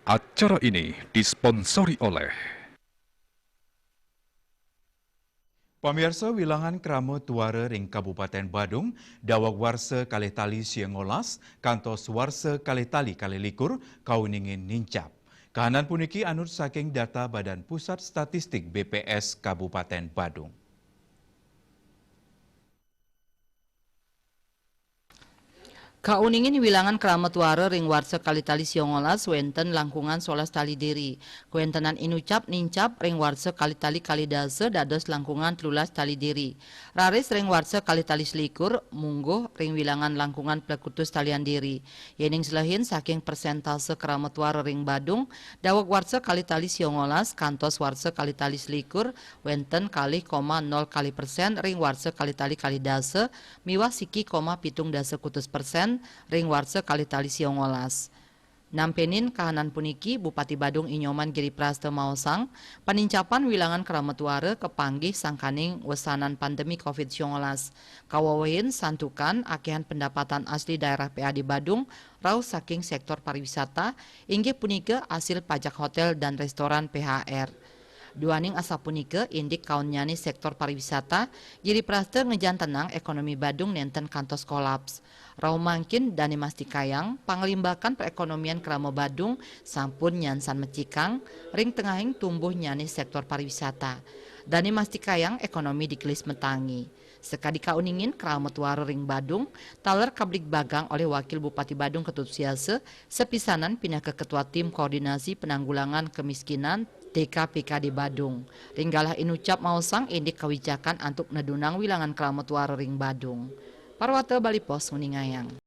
Acara ini disponsori oleh Pamirsa wilangan Krama Tuara ring Kabupaten Badung, dawag warsa kalih tali siangolas, kantos warsa kalih tali kalih likur, kauningin nincap. Kahanan puniki anut saking data Badan Pusat Statistik BPS Kabupaten Badung. Kauningin wilangan Kramat Wara ring warsa kalitali siongolas wenten langkungan solas tali diri. Kuentenan inucap nincap ring warsa kalitali kalidase dados langkungan telulas tali diri. Raris ring warsa kalitali selikur mungguh ring wilangan langkungan plekutus talian diri. Yening selahin saking persentase Kramat Wara ring Badung, dawak warsa kalitali siongolas kantos warsa kalitali selikur wenten kalih 0,0 kali persen ring warsa kalitali kalidase miwah siki 0,7% ring warsa kalitali siongolas. Nampenin kahanan puniki Bupati Badung Inyoman Giri Praste Maosang panincapan wilangan Kramat Wara kepanggih sangkaning wesanan pandemi COVID-19. Kawawahin santukan akehan pendapatan asli daerah PAD Badung rau saking sektor pariwisata inggih punika hasil pajak hotel dan restoran PHR. Duaning asa punika indik kaun nyani sektor pariwisata, Giri Praste ngejan tenang ekonomi Badung nenten kantos kolaps. Rau mangkin Dani Mastikayang, panglimbakan perekonomian Krama Badung, sampun nyansan mecikang, ring tengahing tumbuh nyani sektor pariwisata. Dani Mastikayang ekonomi dikelis metangi. Sekadi kauningin Kramat Wara ring Badung, taler kablik bagang oleh Wakil Bupati Badung Ketut Siase, sepisanan pindah ke Ketua Tim Koordinasi Penanggulangan Kemiskinan DKPKD Badung. Ringgalah inucap mausang indik kewijakan antuk nedunang wilangan Kramat Wara ring Badung. Parwata Bali Pos Nguningayang.